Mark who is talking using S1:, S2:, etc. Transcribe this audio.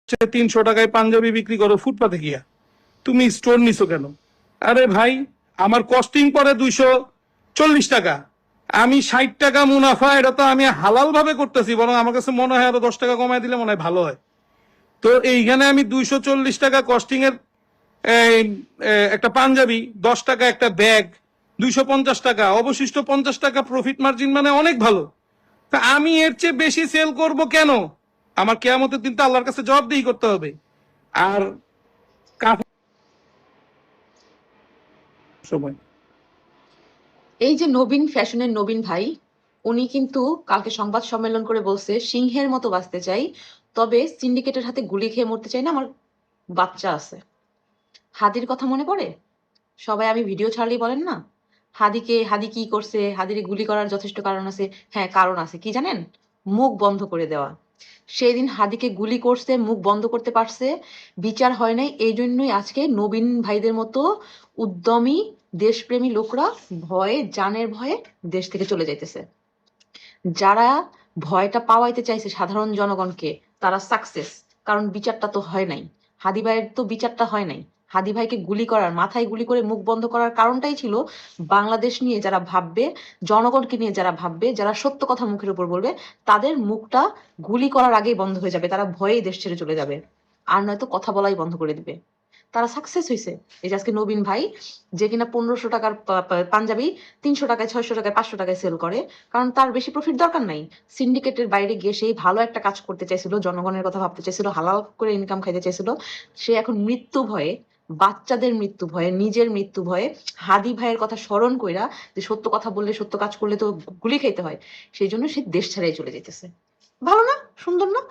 S1: 300 টাকায় পাঞ্জাবি বিক্রি করো ফুটপাতে গিয়া, তুমি স্টোর নিছো কেন? আরে ভাই, আমার কস্টিং পরে 240 টাকা, আমি 60 টাকা মুনাফা, এটা তো আমি হালাল ভাবে করতেছি, বরং আমার কাছে মনে হয় আরো 10 টাকা কমায় দিলে মনে হয় ভালো হয়। তো এইখানে আমি 240 টাকা কস্টিং এর একটা পাঞ্জাবি, 10 টাকা একটা ব্যাগ, 250 টাকা, অবশিষ্ট 50 টাকা প্রফিট মার্জিন, মানে অনেক ভালো। তা আমি এর চেয়ে বেশি সেল করব কেন? আমার কেয়ামতের দিন তো আল্লাহর কাছে জবাবদিহি করতে হবে। আর সময়
S2: এই যে নবীন ফ্যাশনের নবীন ভাই, উনি কিন্তু কালকে সংবাদ সম্মেলন করে বলছে সিংহের মতো বাঁচতে চাই, তবে সিন্ডিকেটের হাতে গুলি খেয়ে মরতে চাই না, আমার বাচ্চা আছে। হাদির কথা মনে পড়ে? সবাই আমি ভিডিও ছাড়লেই বলেন না হাদি কি করছে, হাদিরে গুলি করার যথেষ্ট কারণ আছে। হ্যাঁ, কারণ আছে, কি জানেন? মুখ বন্ধ করে দেওয়া। সেই দিন হাদিকে গুলি করছে, মুখ বন্ধ করতে পারছে, বিচার হয় নাই, এই জন্যই আজকে নবীন ভাইদের মতো উদ্যমী দেশপ্রেমী লোকরা ভয়ে, জানের ভয়ে দেশ থেকে চলে যাইতেছে। যারা ভয়টা পাওয়াইতে চাইছে সাধারণ জনগণকে, তারা সাকসেস। কারণ বিচারটা তো হয় নাই, হাদি ভাইয়ের তো বিচারটা হয় নাই। হাদি ভাইকে গুলি করার, মাথায় গুলি করে মুখ বন্ধ করার কারণটাই ছিল বাংলাদেশ নিয়ে যারা ভাববে, জনগণকে নিয়ে যারা ভাববে, যারা সত্য কথা মুখের উপর বলবে, তাদের মুখটা গুলি করার আগেই বন্ধ হয়ে যাবে, তারা ভয়েই দেশ ছেড়ে চলে যাবে, আর নয়তো কথা বলাই বন্ধ করে দিবে। তারা সাকসেস হয়েছে। এই যে আজকে নবীন ভাই, যে কিনা 1500 টাকার পাঞ্জাবি 300 টাকায়, 600 টাকায়, 500 টাকায় সেল করে, কারণ তার বেশি প্রফিট দরকার নাই। সিন্ডিকেটের বাইরে গিয়ে সেই ভালো একটা কাজ করতে চাইছিল, জনগণের কথা ভাবতে চাইছিল, হালাল করে ইনকাম খাইতে চাইছিল। সে এখন মৃত্যু ভয়ে, বাচ্চাদের মৃত্যু ভয়ে, নিজের মৃত্যু ভয়ে, হাদি ভাইয়ের কথা স্মরণ কইরা, যে সত্য কথা বললে, সত্য কাজ করলে তো গুলি খাইতে হয়, সেই জন্য সে দেশ ছাড়াই চলে যেতেছে। ভালো না? সুন্দর না?